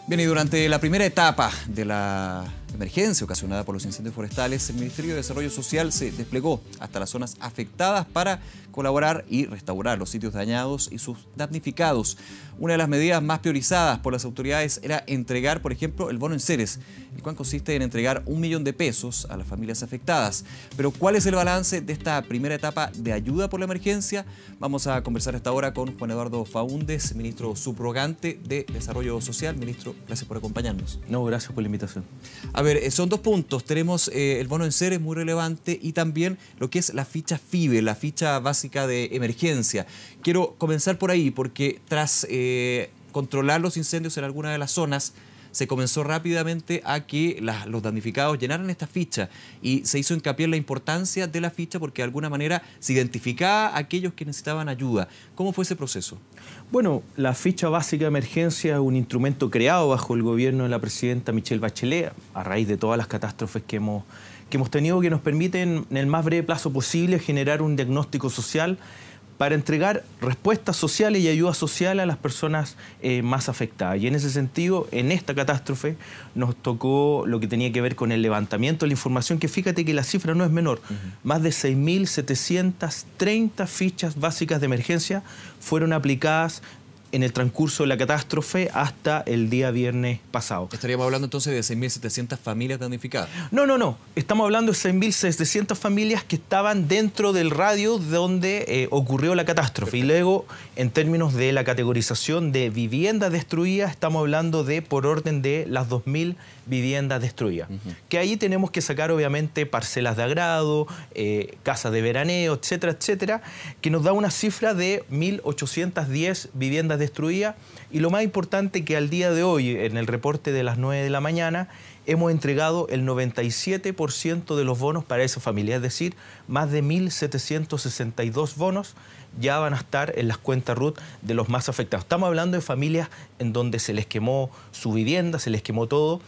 Bien, y durante la primera etapa de la emergencia ocasionada por los incendios forestales, el Ministerio de Desarrollo Social se desplegó hasta las zonas afectadas para colaborar y restaurar los sitios dañados y sus damnificados. Una de las medidas más priorizadas por las autoridades era entregar, por ejemplo, el bono enseres, el cual consiste en entregar 1 millón de pesos a las familias afectadas. Pero ¿cuál es el balance de esta primera etapa de ayuda por la emergencia? Vamos a conversar esta hora con Juan Eduardo Faúndez, ministro subrogante de Desarrollo Social. Ministro, gracias por acompañarnos. No, gracias por la invitación. A ver, son dos puntos. Tenemos el bono enseres, muy relevante, y también lo que es la ficha FIBE, la ficha básica de emergencia. Quiero comenzar por ahí, porque tras controlar los incendios en algunas de las zonas, se comenzó rápidamente a que los damnificados llenaran esta ficha y se hizo hincapié en la importancia de la ficha porque de alguna manera se identificaba a aquellos que necesitaban ayuda. ¿Cómo fue ese proceso? Bueno, la ficha básica de emergencia es un instrumento creado bajo el gobierno de la presidenta Michelle Bachelet a raíz de todas las catástrofes que hemos tenido, que nos permiten en el más breve plazo posible generar un diagnóstico social para entregar respuestas sociales y ayuda social a las personas más afectadas. Y en ese sentido, en esta catástrofe nos tocó lo que tenía que ver con el levantamiento de la información, que fíjate que la cifra no es menor. Más de 6.730 fichas básicas de emergencia fueron aplicadas en el transcurso de la catástrofe hasta el día viernes pasado. ¿Estaríamos hablando entonces de 6.700 familias damnificadas? No. Estamos hablando de 6.700 familias que estaban dentro del radio donde ocurrió la catástrofe. Perfecto. Y luego, en términos de la categorización de viviendas destruidas, estamos hablando de por orden de las 2.000 viviendas destruidas. Que ahí tenemos que sacar, obviamente, parcelas de agrado, casas de veraneo, etcétera, etcétera, que nos da una cifra de 1.810 viviendas destruidas. Y lo más importante, que al día de hoy, en el reporte de las 9 de la mañana, hemos entregado el 97% de los bonos para esa familia, es decir, más de 1.762 bonos ya van a estar en las cuentas RUT de los más afectados. Estamos hablando de familias en donde se les quemó su vivienda, se les quemó todo.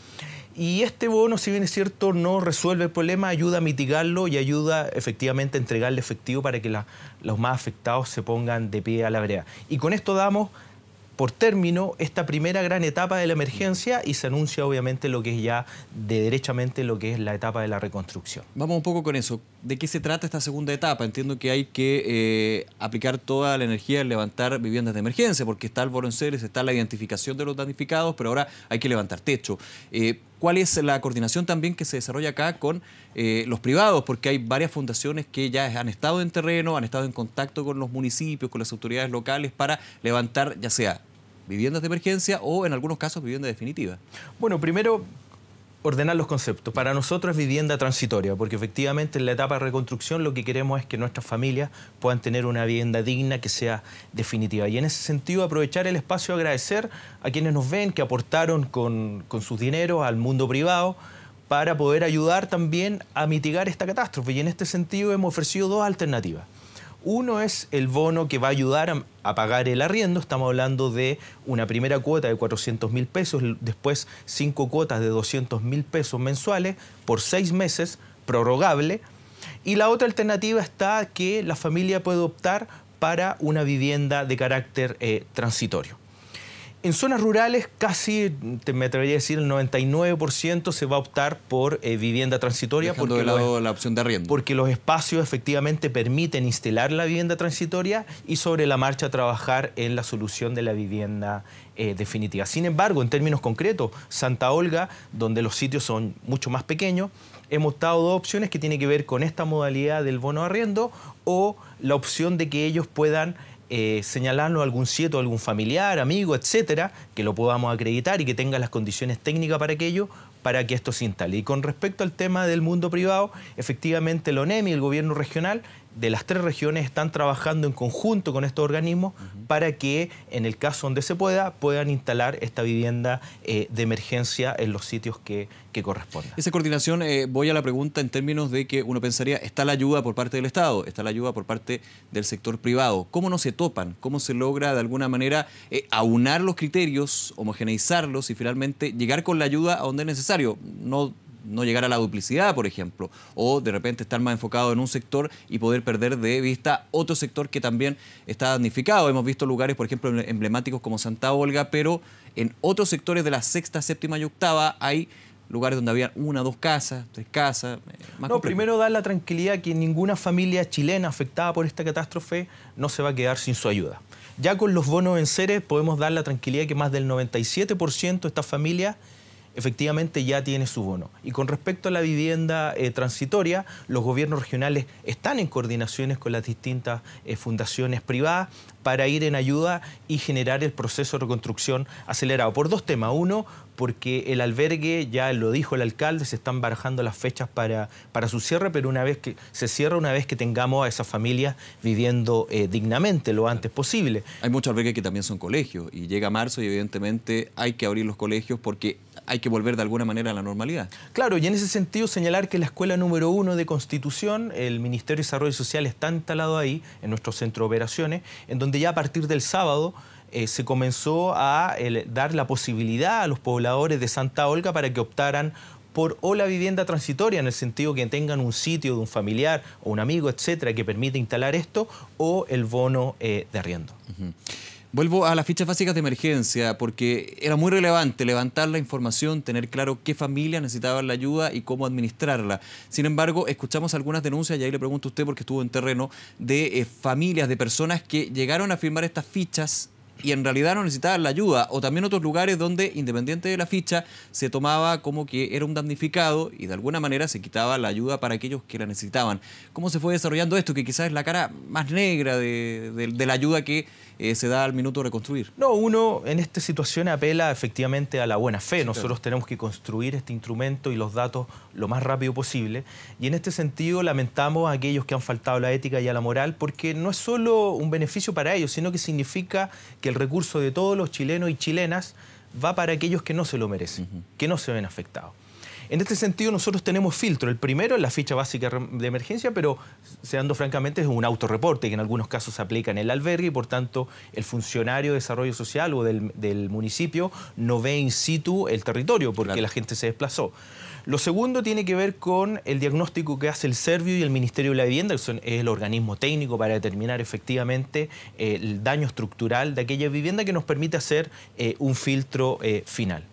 Y este bono, si bien es cierto, no resuelve el problema, ayuda a mitigarlo y ayuda efectivamente a entregarle efectivo para que los más afectados se pongan de pie a la vereda. Y con esto damos por término esta primera gran etapa de la emergencia y se anuncia obviamente lo que es ya derechamente lo que es la etapa de la reconstrucción. Vamos un poco con eso. ¿De qué se trata esta segunda etapa? Entiendo que hay que aplicar toda la energía en levantar viviendas de emergencia, porque está el bono enseres, está la identificación de los damnificados, pero ahora hay que levantar techo. ¿Cuál es la coordinación también que se desarrolla acá con los privados? Porque hay varias fundaciones que ya han estado en terreno, han estado en contacto con los municipios, con las autoridades locales para levantar ya sea viviendas de emergencia o en algunos casos vivienda definitiva. Bueno, primero ordenar los conceptos. Para nosotros es vivienda transitoria, porque efectivamente en la etapa de reconstrucción lo que queremos es que nuestras familias puedan tener una vivienda digna que sea definitiva. Y en ese sentido aprovechar el espacio a agradecer a quienes nos ven, que aportaron con sus dineros al mundo privado para poder ayudar también a mitigar esta catástrofe. Y en este sentido hemos ofrecido dos alternativas. Uno es el bono que va a ayudar a pagar el arriendo. Estamos hablando de una primera cuota de 400.000 pesos, después 5 cuotas de 200.000 pesos mensuales por 6 meses, prorrogable. Y la otra alternativa está que la familia puede optar para una vivienda de carácter transitorio. En zonas rurales casi, me atrevería a decir, el 99% se va a optar por vivienda transitoria. Dejando de lado la opción de arriendo. Porque los espacios efectivamente permiten instalar la vivienda transitoria y sobre la marcha trabajar en la solución de la vivienda definitiva. Sin embargo, en términos concretos, Santa Olga, donde los sitios son mucho más pequeños, hemos dado dos opciones que tienen que ver con esta modalidad del bono de arriendo o la opción de que ellos puedan señalarnos algún sitio, algún familiar, amigo, etcétera, que lo podamos acreditar y que tenga las condiciones técnicas para aquello, para que esto se instale. Y con respecto al tema del mundo privado, efectivamente el ONEMI y el gobierno regional de las 3 regiones están trabajando en conjunto con estos organismos para que, en el caso donde se puedan instalar esta vivienda de emergencia en los sitios que correspondan. Esa coordinación, voy a la pregunta en términos de que uno pensaría, está la ayuda por parte del Estado, está la ayuda por parte del sector privado. ¿Cómo no se topan? ¿Cómo se logra de alguna manera aunar los criterios, homogeneizarlos y finalmente llegar con la ayuda a donde es necesario? No no llegar a la duplicidad, por ejemplo, o de repente estar más enfocado en un sector y poder perder de vista otro sector que también está damnificado. Hemos visto lugares, por ejemplo, emblemáticos como Santa Olga, pero en otros sectores de la sexta, séptima y octava hay lugares donde había 1, 2 casas, 3 casas. Más no, complejo. primero dar la tranquilidad que ninguna familia chilena afectada por esta catástrofe no se va a quedar sin su ayuda. Ya con los bonos enseres podemos dar la tranquilidad que más del 97% de estas familias efectivamente ya tiene su bono. Y con respecto a la vivienda transitoria, los gobiernos regionales están en coordinaciones con las distintas fundaciones privadas para ir en ayuda y generar el proceso de reconstrucción acelerado. Por 2 temas. Uno, porque el albergue, ya lo dijo el alcalde, se están barajando las fechas para su cierre, pero una vez que se cierra, una vez que tengamos a esas familias viviendo dignamente lo antes posible. Hay muchos albergues que también son colegios y llega marzo y evidentemente hay que abrir los colegios porque hay que volver de alguna manera a la normalidad. Claro, y en ese sentido señalar que la escuela número 1 de Constitución, el Ministerio de Desarrollo Social está instalado ahí, en nuestro centro de operaciones, en donde ya a partir del sábado se comenzó a dar la posibilidad a los pobladores de Santa Olga para que optaran por o la vivienda transitoria, en el sentido que tengan un sitio de un familiar o un amigo, etcétera, que permite instalar esto, o el bono de arriendo. Vuelvo a las fichas básicas de emergencia, porque era muy relevante levantar la información, tener claro qué familias necesitaban la ayuda y cómo administrarla. Sin embargo, escuchamos algunas denuncias, y ahí le pregunto a usted porque estuvo en terreno, de familias, de personas que llegaron a firmar estas fichas y en realidad no necesitaban la ayuda, o también otros lugares donde, independiente de la ficha, se tomaba como que era un damnificado y de alguna manera se quitaba la ayuda para aquellos que la necesitaban. ¿Cómo se fue desarrollando esto? Que quizás es la cara más negra de la ayuda que se da al minuto de reconstruir. No, uno en esta situación apela efectivamente a la buena fe. Sí, nosotros tenemos que construir este instrumento y los datos lo más rápido posible. Y en este sentido lamentamos a aquellos que han faltado a la ética y a la moral, porque no es solo un beneficio para ellos, sino que significa que el recurso de todos los chilenos y chilenas va para aquellos que no se lo merecen, que no se ven afectados. En este sentido, nosotros tenemos filtro. El primero es la ficha básica de emergencia, pero, seando francamente, es un autorreporte que en algunos casos se aplica en el albergue y, por tanto, el funcionario de desarrollo social o del municipio no ve in situ el territorio porque claro, la gente se desplazó. Lo segundo tiene que ver con el diagnóstico que hace el Servio y el Ministerio de la Vivienda, que es el organismo técnico para determinar efectivamente el daño estructural de aquella vivienda, que nos permite hacer un filtro final.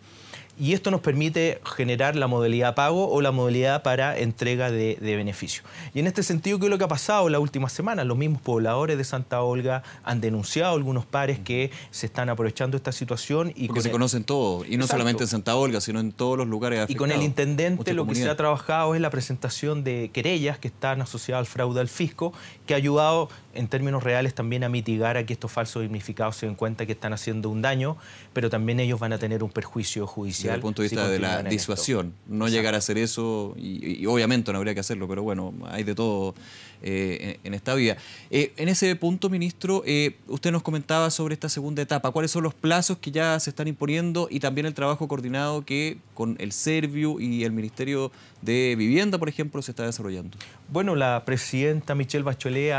Y esto nos permite generar la modalidad pago o la modalidad para entrega de beneficio. Y en este sentido, ¿qué es lo que ha pasado la última semana? Los mismos pobladores de Santa Olga han denunciado a algunos pares que se están aprovechando esta situación. Y porque se conocen todos, y no solamente en Santa Olga, sino en todos los lugares afectados. Y con el intendente lo que se ha trabajado es la presentación de querellas que están asociadas al fraude al fisco, que ha ayudado en términos reales también a mitigar a que estos falsos damnificados se den cuenta que están haciendo un daño, pero también ellos van a tener un perjuicio judicial. Desde el punto de vista de la disuasión, no llegar a hacer eso, y obviamente no habría que hacerlo, pero bueno, hay de todo en esta vida. En ese punto, ministro, usted nos comentaba sobre esta segunda etapa. ¿Cuáles son los plazos que ya se están imponiendo y también el trabajo coordinado que con el Servio y el Ministerio de Vivienda, por ejemplo, se está desarrollando? Bueno, la presidenta Michelle Bachelet,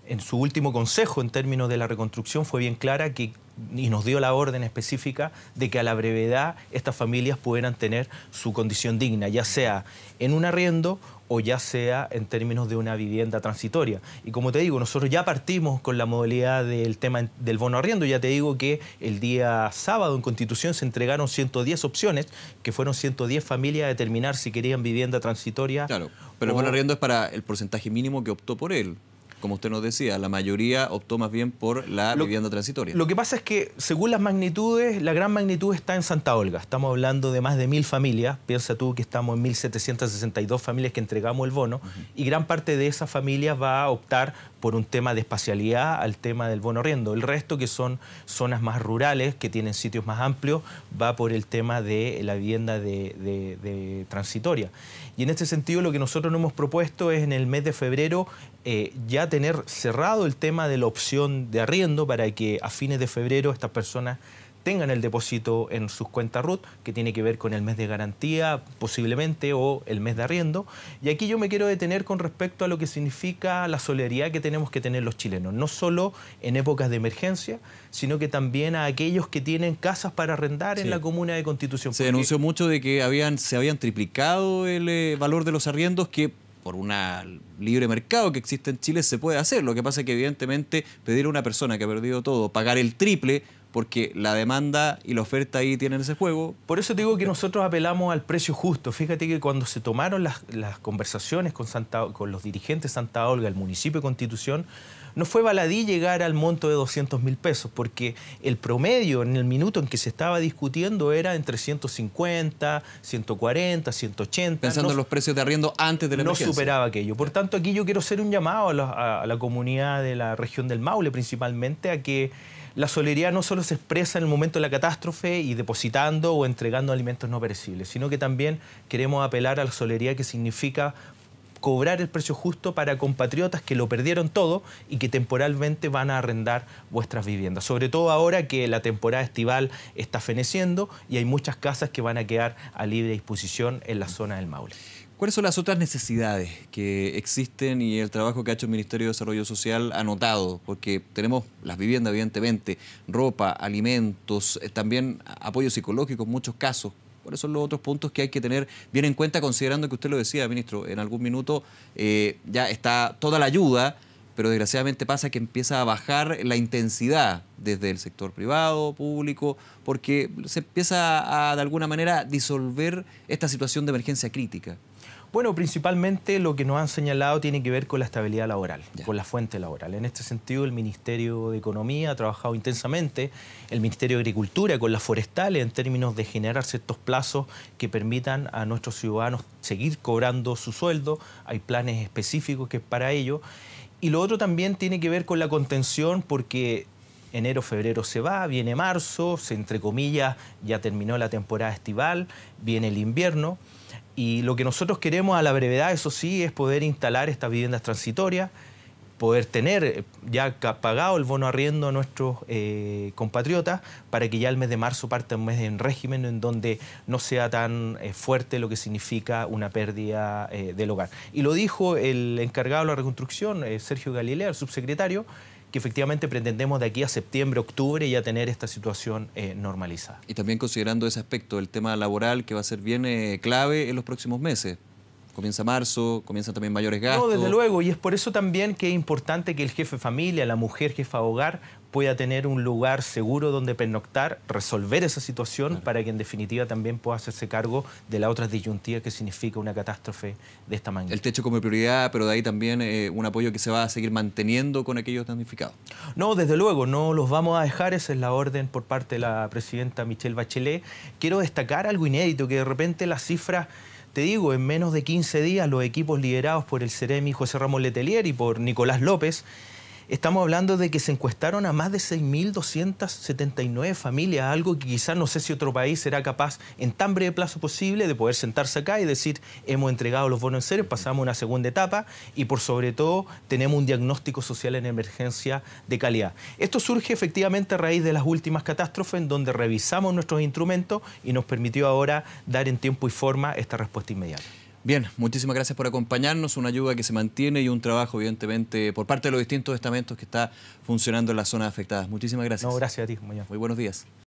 en su último consejo en términos de la reconstrucción, fue bien clara y nos dio la orden específica de que a la brevedad estas familias pudieran tener su condición digna, ya sea en un arriendo o ya sea en términos de una vivienda transitoria. Y como te digo, nosotros ya partimos con la modalidad del tema del bono arriendo. Ya te digo que el día sábado en Constitución se entregaron 110 opciones, que fueron 110 familias a determinar si querían vivienda transitoria. Claro, pero el bono arriendo es para el porcentaje mínimo que optó por él. Como usted nos decía, la mayoría optó más bien por la vivienda transitoria. Lo que pasa es que, según las magnitudes, la gran magnitud está en Santa Olga. Estamos hablando de más de 1.000 familias. Piensa tú que estamos en 1.762 familias que entregamos el bono. Y gran parte de esas familias va a optar por un tema de espacialidad al tema del bono arriendo. El resto, que son zonas más rurales, que tienen sitios más amplios, va por el tema de la vivienda de transitoria. Y en este sentido, lo que nosotros nos hemos propuesto es en el mes de febrero ya tener cerrado el tema de la opción de arriendo para que a fines de febrero estas personas tengan el depósito en sus cuentas RUT, que tiene que ver con el mes de garantía posiblemente o el mes de arriendo. Y aquí yo me quiero detener con respecto a lo que significa la solidaridad que tenemos que tener los chilenos, no solo en épocas de emergencia, sino que también a aquellos que tienen casas para arrendar en la comuna de Constitución. Se denunció mucho de que se habían triplicado el valor de los arriendos, que por un libre mercado que existe en Chile se puede hacer. Lo que pasa es que evidentemente pedir a una persona que ha perdido todo, pagar el triple, porque la demanda y la oferta ahí tienen ese juego. Por eso te digo que nosotros apelamos al precio justo. Fíjate que cuando se tomaron las conversaciones con los dirigentes de Santa Olga, el municipio de Constitución, no fue baladí llegar al monto de 200.000 pesos, porque el promedio en el minuto en que se estaba discutiendo era entre 150, 140, 180. Pensando en los precios de arriendo antes de la emergencia. No superaba aquello. Por tanto, aquí yo quiero hacer un llamado a la comunidad de la región del Maule, principalmente, a que la solidaridad no solo se expresa en el momento de la catástrofe y depositando o entregando alimentos no perecibles, sino que también queremos apelar a la solidaridad que significa cobrar el precio justo para compatriotas que lo perdieron todo y que temporalmente van a arrendar vuestras viviendas. Sobre todo ahora que la temporada estival está feneciendo y hay muchas casas que van a quedar a libre disposición en la zona del Maule. ¿Cuáles son las otras necesidades que existen y el trabajo que ha hecho el Ministerio de Desarrollo Social ha notado? Porque tenemos las viviendas, evidentemente, ropa, alimentos, también apoyo psicológico en muchos casos. ¿Cuáles son los otros puntos que hay que tener bien en cuenta, considerando que usted lo decía, ministro, en algún minuto ya está toda la ayuda, pero desgraciadamente pasa que empieza a bajar la intensidad desde el sector privado, público, porque se empieza a, de alguna manera, disolver esta situación de emergencia crítica? Bueno, principalmente lo que nos han señalado tiene que ver con la estabilidad laboral, con la fuente laboral. En este sentido, el Ministerio de Economía ha trabajado intensamente, el Ministerio de Agricultura con las forestales en términos de generar ciertos plazos que permitan a nuestros ciudadanos seguir cobrando su sueldo. Hay planes específicos que es para ello. Y lo otro también tiene que ver con la contención, porque enero, febrero se va, viene marzo, entre comillas ya terminó la temporada estival, viene el invierno. Y lo que nosotros queremos a la brevedad, eso sí, es poder instalar estas viviendas transitorias, poder tener ya pagado el bono arriendo a nuestros compatriotas para que ya el mes de marzo parta un mes en régimen en donde no sea tan fuerte lo que significa una pérdida del hogar. Y lo dijo el encargado de la reconstrucción, Sergio Galilea, el subsecretario, que efectivamente pretendemos de aquí a septiembre, octubre ya tener esta situación normalizada. Y también considerando ese aspecto, el tema laboral, que va a ser bien clave en los próximos meses. Comienza marzo, comienzan también mayores gastos. No, desde luego, y es por eso también que es importante que el jefe de familia, la mujer jefa de hogar, pueda tener un lugar seguro donde pernoctar, resolver esa situación para que en definitiva también pueda hacerse cargo de la otra disyuntiva que significa una catástrofe de esta magnitud. El techo como prioridad, pero de ahí también un apoyo que se va a seguir manteniendo con aquellos damnificados. No, desde luego, no los vamos a dejar, esa es la orden por parte de la presidenta Michelle Bachelet. Quiero destacar algo inédito, que de repente las cifras... Te digo, en menos de 15 días los equipos liderados por el Ceremi José Ramón Letelier y por Nicolás López, estamos hablando de que se encuestaron a más de 6.279 familias, algo que quizás no sé si otro país será capaz en tan breve plazo posible de poder sentarse acá y decir hemos entregado los bonos en serio, pasamos a una segunda etapa y por sobre todo tenemos un diagnóstico social en emergencia de calidad. Esto surge efectivamente a raíz de las últimas catástrofes en donde revisamos nuestros instrumentos y nos permitió ahora dar en tiempo y forma esta respuesta inmediata. Bien, muchísimas gracias por acompañarnos, una ayuda que se mantiene y un trabajo evidentemente por parte de los distintos estamentos que está funcionando en las zonas afectadas. Muchísimas gracias. No, gracias a ti. Muy buenos días.